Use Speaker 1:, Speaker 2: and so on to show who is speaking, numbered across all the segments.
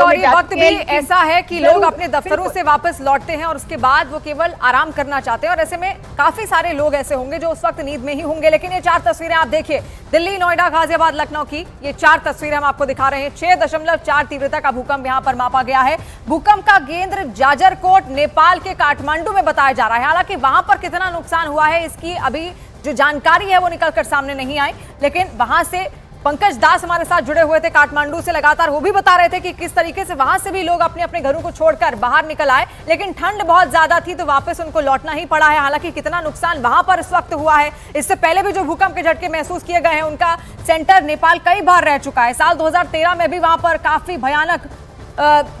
Speaker 1: और ये वक्त भी ऐसा है कि लोग अपने दफ्तरों से वापस लौटते हैं और उसके बाद वो केवल आराम करना चाहते हैं, और ऐसे में काफी सारे लोग ऐसे होंगे जो उस वक्त नींद में ही होंगे। लेकिन ये 4 तस्वीरें आप देखिए, दिल्ली, नोएडा, गाजियाबाद, लखनऊ की ये 4 तस्वीरें हम आपको दिखा रहे हैं। 6.4 तीव्रता का भूकंप यहां पर मापा गया है। भूकंप का केंद्र जाजरकोट, नेपाल के काठमांडू में बताया जा रहा है। हालांकि वहां पर कितना नुकसान हुआ है इसकी अभी जो जानकारी है वो निकलकर सामने नहीं आई, लेकिन वहां से पंकज दास हमारे साथ जुड़े हुए थे काठमांडू से लगातार, वो भी बता रहे थे कि किस तरीके से वहां से भी लोग अपने अपने घरों को छोड़कर बाहर निकल आए, लेकिन ठंड बहुत ज्यादा थी तो वापस उनको लौटना ही पड़ा है। हालांकि कितना नुकसान वहां पर इस वक्त हुआ है, इससे पहले भी जो भूकंप के झटके महसूस किए गए हैं उनका सेंटर नेपाल कई बार रह चुका है। साल 2013 में भी वहां पर काफी भयानक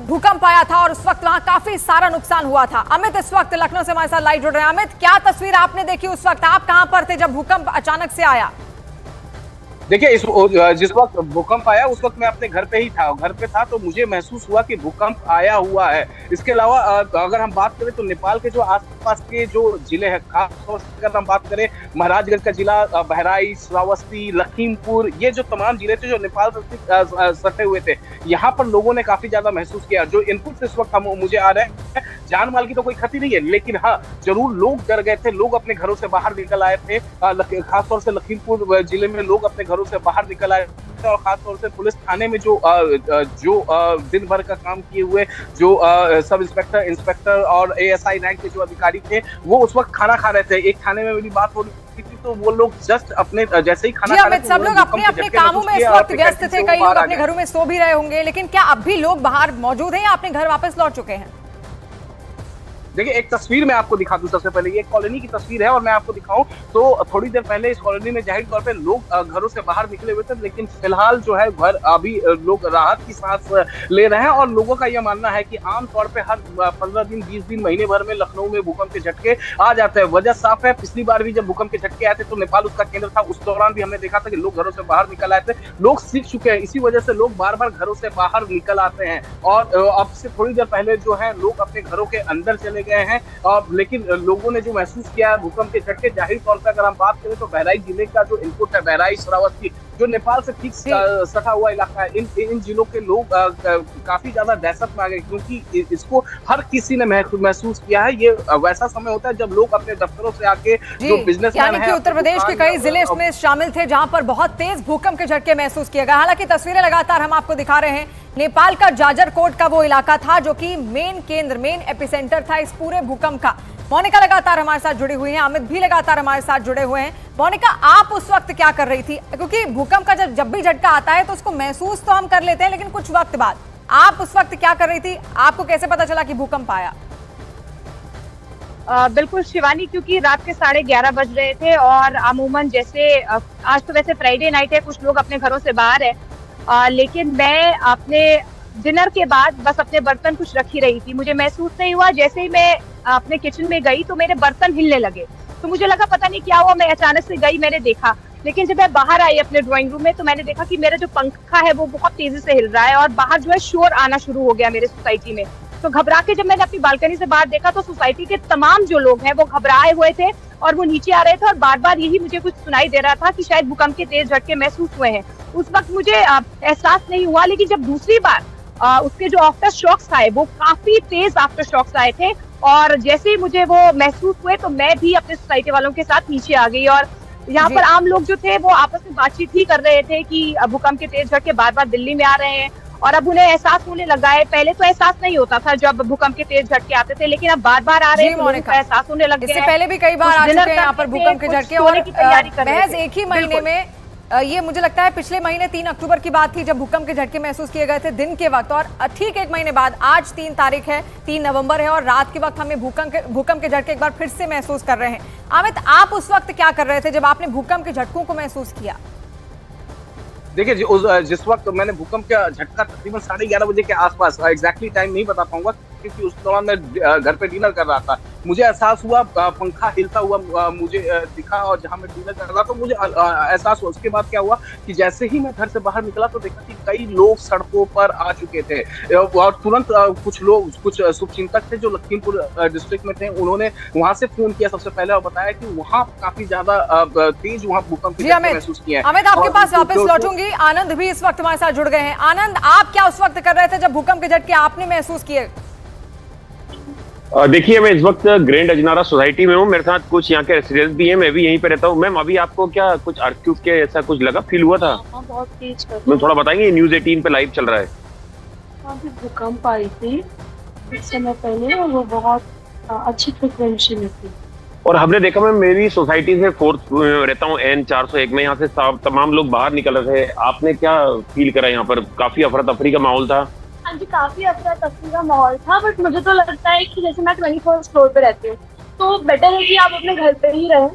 Speaker 1: भूकंप आया था और उस वक्त वहां काफी सारा नुकसान हुआ था। अमित इस वक्त लखनऊ से हमारे साथ लाइव जुड़ रहे हैं। अमित, क्या तस्वीर आपने देखी उस वक्त, आप कहां पर थे जब भूकंप अचानक से आया?
Speaker 2: देखिए, जिस वक्त भूकंप आया उस वक्त मैं अपने घर पे ही था, घर पे था तो मुझे महसूस हुआ कि भूकंप आया हुआ है। इसके अलावा अगर हम बात करें तो नेपाल के जो आसपास के जो जिले हैं, खासतौर से अगर हम बात करें महाराजगंज का जिला, बहराइच, श्रावस्ती, लखीमपुर, ये जो तमाम जिले थे जो नेपाल से सटे हुए थे, यहाँ पर लोगों ने काफी ज्यादा महसूस किया। जो इनपुट इस वक्त मुझे आ रहे हैं, जान माल की तो कोई क्षति नहीं है, लेकिन हाँ जरूर लोग डर गए थे, लोग अपने घरों से बाहर निकल आए थे। खासतौर से लखीमपुर जिले में लोग अपने घरों से बाहर निकल आए थे और खासतौर से पुलिस थाने में जो दिन भर का काम किए हुए जो सब इंस्पेक्टर, इंस्पेक्टर और ASI रैंक के जो अधिकारी थे, वो उस वक्त खाना खा रहे थे। एक खाने में मेरी बात हो रही थी तो वो लोग जस्ट अपने जैसे ही खाना खा रहे थे,
Speaker 1: सब लोग अपने अपने कामों में इस वक्त व्यस्त थे, कई लोग अपने घरों में सो भी रहे होंगे, लेकिन क्या अब भी लोग बाहर मौजूद हैं या अपने घर वापस लौट चुके हैं?
Speaker 2: देखिए, एक तस्वीर मैं आपको दिखा दूं। सबसे पहले ये एक कॉलोनी की तस्वीर है और मैं आपको दिखाऊं तो थोड़ी देर पहले इस कॉलोनी में जाहिर तौर पे लोग घरों से बाहर निकले हुए थे, लेकिन फिलहाल जो है घर अभी लोग राहत की सांस ले रहे हैं। और लोगों का यह मानना है कि आमतौर पे हर 15 दिन, 20 दिन, महीने भर में लखनऊ में भूकंप के झटके आ जाते हैं। वजह साफ है, पिछली बार भी जब भूकंप के झटके आए थे तो नेपाल उसका केंद्र था, उस दौरान भी हमने देखा था कि लोग घरों से बाहर निकल आए थे। लोग सीख चुके हैं, इसी वजह से लोग बार बार घरों से बाहर निकल आते हैं। और अब से थोड़ी देर पहले जो है लोग अपने घरों के अंदर चले गए हैं। लेकिन लोगों ने जो महसूस किया है भूकंप के झटके, जाहिर तौर पर अगर हम बात करें तो बहराइच जिले का जो इनपुट है, बहराइच, श्रावस्ती, जो नेपाल से ठीक सटा हुआ इलाका है, इन जिलों के लोग काफी ज्यादा दहशत में आ गए, क्योंकि इसको हर किसी ने महसूस किया है। ये वैसा समय होता है जब लोग अपने दफ्तरों से आके जो बिजनेसमैन है,
Speaker 1: उत्तर प्रदेश के कई जिले इसमें शामिल थे जहां पर बहुत तेज भूकंप के झटके महसूस किए गए। हालांकि तस्वीरें लगातार हम आपको दिखा रहे हैं, नेपाल का जाजरकोट का वो इलाका था जो कि मेन केंद्र, मेन एपिसेंटर था इस पूरे भूकंप का। मोनिका लगातार हमारे साथ जुड़ी हुई हैं, अमित भी लगातार हमारे साथ जुड़े हुए हैं। मोनिका, आप उस वक्त क्या कर रही थी? क्योंकि भूकंप का जब भी झटका आता है तो उसको महसूस तो हम कर लेते हैं, लेकिन कुछ वक्त बाद आप उस वक्त क्या कर रही थी? आपको कैसे पता चला कि भूकंप आया?
Speaker 3: बिल्कुल शिवानी, क्योंकि रात के 11:30 बज रहे थे और अमूमन जैसे आज तो वैसे फ्राइडे नाइट है, कुछ लोग अपने घरों से बाहर है, लेकिन मैं अपने डिनर के बाद बस अपने बर्तन कुछ रख ही रही थी। मुझे महसूस नहीं हुआ, जैसे ही मैं अपने किचन में गई तो मेरे बर्तन हिलने लगे, तो मुझे लगा पता नहीं क्या हुआ। मैं अचानक से गई, मैंने देखा, लेकिन जब मैं बाहर आई अपने ड्राइंग रूम में तो मैंने देखा कि मेरा जो पंखा है वो बहुत तेजी से हिल रहा है और बाहर जो है शोर आना शुरू हो गया मेरे सोसाइटी में। तो घबरा के जब मैंने अपनी बालकनी से बाहर देखा तो सोसाइटी के तमाम जो लोग हैं वो घबराए हुए थे और वो नीचे आ रहे थे और बार बार यही मुझे कुछ सुनाई दे रहा था कि शायद भूकंप के तेज झटके महसूस हुए हैं। उस वक्त मुझे एहसास नहीं हुआ, लेकिन जब दूसरी बार उसके जो आफ्टर शॉक्स आए वो काफी तेज आफ्टर शॉक्स आए थे और जैसे ही मुझे वो महसूस हुए तो मैं भी अपने सोसाइटी वालों के साथ नीचे आ गई। और यहाँ पर आम लोग जो थे वो आपस में बातचीत ही कर रहे थे कि भूकंप के तेज झटके बार बार दिल्ली में आ रहे हैं और अब उन्हें एहसास होने लगा है। पहले तो एहसास नहीं होता था जब भूकंप के तेज झटके आते थे, लेकिन अब बार बार आ रहे हैं, एहसास होने लग गया है।
Speaker 1: इससे पहले भी कई बार आ चुके हैं यहाँ पर भूकंप के झटके और महज एक ही महीने में ये मुझे लगता है पिछले महीने 3 अक्टूबर की बात थी जब भूकंप के झटके महसूस किए गए थे दिन के वक्त, और ठीक एक महीने बाद आज 3 तारीख है, 3 नवंबर है और रात के वक्त हमें भूकंप के झटके एक बार फिर से महसूस कर रहे हैं। अमित, आप उस वक्त क्या कर रहे थे जब आपने भूकंप के झटकों को महसूस किया?
Speaker 2: देखिए, जिस वक्त मैंने भूकंप का झटका तकरीबन 11:30 बजे के आसपास, एग्जैक्टली टाइम नहीं बता पाऊंगा, क्योंकि उस दौरान मैं घर पे डिनर कर रहा था। मुझे एहसास हुआ पंखा हिलता हुआ मुझे दिखा, और जहाँ मैं डिनर कर रहा था तो मुझे एहसास हुआ। उसके बाद क्या हुआ कि जैसे ही मैं घर से बाहर निकला तो देखा कि कई लोग सड़कों पर आ चुके थे, और तुरंत कुछ लोग, कुछ शुभचिंतक थे जो लखीमपुर डिस्ट्रिक्ट में थे, उन्होंने वहां से फोन किया सबसे पहले और बताया कि वहाँ काफी ज्यादा तेज वहाँ भूकंप के झटके महसूस किए हैं।
Speaker 1: अमित, आपके पास वापस लौटूंगी। आनंद भी इस वक्त हमारे साथ जुड़ गए हैं। आनंद, आप क्या उस वक्त कर रहे थे जब भूकंप के झटके आपने महसूस किए?
Speaker 4: देखिए, मैं इस वक्त ग्रैंड अजनारा सोसाइटी में हूँ। मेरे साथ कुछ यहाँ के रेसिडेंट्स भी हैं, मैं भी यहीं पे रहता हूँ। मैम, अभी आपको क्या कुछ अर्थक्वेक के ऐसा कुछ लगा, फील हुआ था?
Speaker 5: बहुत तेज
Speaker 4: मैम, थोड़ा बताएंगे? न्यूज़ 18 पे लाइव चल रहा है।
Speaker 5: भूकंप आई थी कुछ समय पहले और वो बहुत अच्छी फ्रिक्वेंसी में थी।
Speaker 4: और हमने देखा, मैं मेरी सोसाइटी से 4th रहता हूँ, N 401 में। यहाँ से तमाम लोग बाहर निकल रहे थे। आपने क्या फील करा? यहाँ पर काफी अफरा तफरी का माहौल था।
Speaker 5: हाँ जी, काफी अफरा तफरी का माहौल था, बट मुझे तो लगता है कि जैसे मैं 24th फ्लोर पे रहती हूँ, तो बेटर है कि आप अपने घर पे ही रहें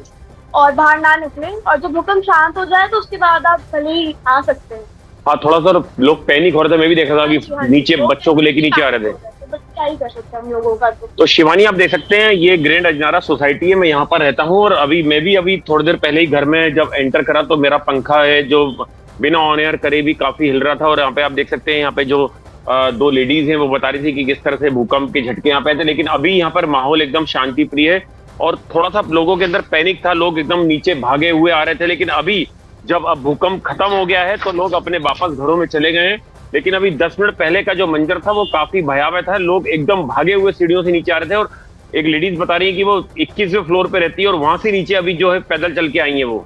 Speaker 5: और बाहर ना निकलें, और जब भूकंप शांत हो जाए तो उसके बाद आप भले ही आ सकते हैं।
Speaker 4: हाँ, थोड़ा सा लोग पैनिक हो रहे थे। मैं भी देखा था कि नीचे बच्चों को लेके नीचे आ रहे थे।
Speaker 5: क्या ही कर सकते हैं हम लोगों का।
Speaker 4: तो शिवानी, आप देख सकते हैं, ये ग्रैंड अजनारा सोसाइटी है, मैं यहाँ पर रहता हूँ। और मैं भी थोड़ी देर पहले ही घर में जब एंटर करा तो मेरा पंखा है जो बिना ऑन एयर करे भी काफी हिल रहा था। और यहाँ पे आप देख सकते हैं, यहाँ पे जो 2 लेडीज हैं वो बता रही थी कि किस तरह से भूकंप के झटके यहाँ पे थे। लेकिन अभी यहाँ पर माहौल एकदम शांति प्रिय है, और थोड़ा सा लोगों के अंदर पैनिक था, लोग एकदम नीचे भागे हुए आ रहे थे। लेकिन अभी जब भूकंप खत्म हो गया है तो लोग अपने वापस घरों में चले गए हैं। लेकिन अभी 10 मिनट पहले का जो मंजर था वो काफी भयावह था। लोग एकदम भागे हुए सीढ़ियों से नीचे आ रहे थे, और एक लेडीज बता रही है कि वो 21वें फ्लोर पे रहती है और वहां से नीचे अभी जो है पैदल चल के आई है वो।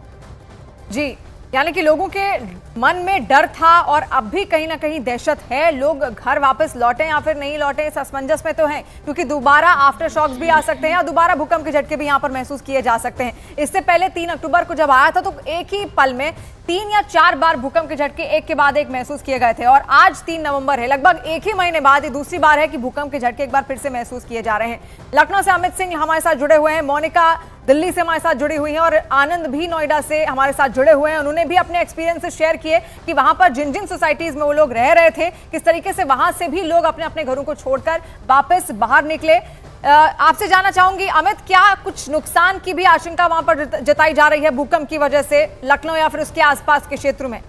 Speaker 1: जी, यानी कि लोगों के मन में डर था और अब भी कहीं ना कहीं दहशत है। लोग घर वापस लौटे या फिर नहीं लौटे, इस असमंजस में तो हैं, क्योंकि दोबारा आफ्टर शॉक्स भी आ सकते हैं और दोबारा भूकंप के झटके भी यहाँ पर महसूस किए जा सकते हैं। इससे पहले 3 अक्टूबर को जब आया था तो एक ही पल में 3 या 4 बार भूकंप के झटके एक के बाद एक महसूस किए गए थे, और आज 3 नवंबर है, लगभग एक ही महीने बाद ये दूसरी बार है कि भूकंप के झटके एक बार फिर से महसूस किए जा रहे हैं। लखनऊ से अमित सिंह हमारे साथ जुड़े हुए हैं, मोनिका दिल्ली से हमारे साथ जुड़ी हुई हैं, और आनंद भी नोएडा से हमारे साथ जुड़े हुए हैं। उन्होंने भी अपने एक्सपीरियंसेस शेयर किए कि वहां पर जिन जिन सोसाइटीज में वो लोग रह रहे थे, किस तरीके से वहां से भी लोग अपने अपने घरों को छोड़कर वापस बाहर निकले। आपसे जानना चाहूंगी अमित, क्या कुछ नुकसान की भी आशंका वहां पर जताई जा रही है भूकंप की वजह से लखनऊ या फिर उसके आसपास के क्षेत्र में?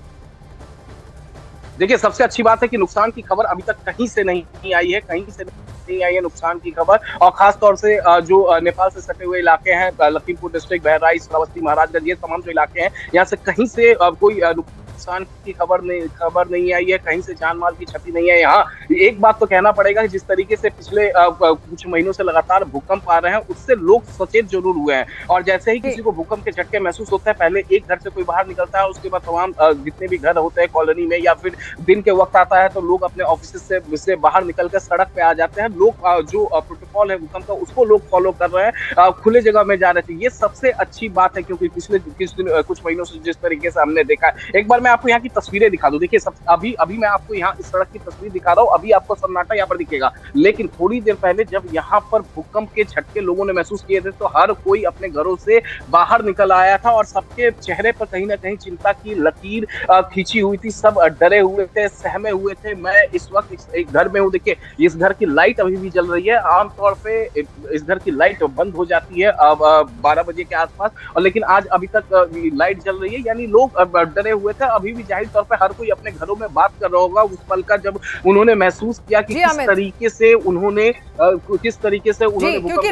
Speaker 2: देखिए, सबसे अच्छी बात है कि नुकसान की खबर अभी तक कहीं से नहीं आई है, कहीं से नहीं आई है नुकसान की खबर। और खास तौर से जो नेपाल से सटे हुए इलाके हैं, लखीमपुर डिस्ट्रिक्ट, बहराइच, श्रावस्ती, महाराजगंज, ये तमाम जो इलाके हैं, यहाँ से कहीं से कोई नुकसान की खबर नहीं आई है, कहीं से जान माल की क्षति नहीं है। यहाँ एक बात तो कहना पड़ेगा कि जिस तरीके से पिछले कुछ महीनों से लगातार भूकंप आ रहे हैं, उससे लोग सचेत जरूर हुए हैं। और जैसे ही किसी को भूकंप के झटके महसूस होता है, पहले एक घर से कोई बाहर निकलता है, उसके बाद तमाम जितने भी घर होते हैं कॉलोनी में, या फिर दिन के वक्त आता है तो लोग अपने ऑफिस से बाहर निकलकर सड़क पे आ जाते हैं। लोग जो प्रोटोकॉल है भूकंप का, उसको लोग फॉलो कर रहे हैं, खुले जगह में जा रहे थे। ये सबसे अच्छी बात है, क्योंकि पिछले कुछ महीनों से जिस तरीके से हमने देखा है। एक बार मैं आपको यहाँ की तस्वीरें दिखा दूं। देखिए, अभी मैं आपको यहाँ इस सड़क की तस्वीर दिखा रहा हूँ, अभी आपको सन्नाटा यहाँ पर दिखेगा। लेकिन थोड़ी देर पहले जब यहाँ पर भूकंप के झटके लोगों ने महसूस किए थे, तो हर कोई अपने घरों से बाहर निकल आया था, और सबके चेहरे पर कहीं ना कहीं चिंता की लकीर खींची हुई थी। सब डरे हुए थे, सहमे हुए थे। मैं इस वक्त एक घर में हूँ। देखिए, इस घर की लाइट अभी भी जल रही है। आमतौर पे इस घर की लाइट बंद हो जाती है 12 बजे के आसपास, और लेकिन आज अभी तक लाइट जल रही है। यानी लोग डरे हुए थे। अभी भी जाहिर तौर पे हर कोई अपने घरों में बात कर रहा होगा उस पल का, जब उन्होंने महसूस किया कि किस तरीके से उन्होंने
Speaker 1: क्योंकि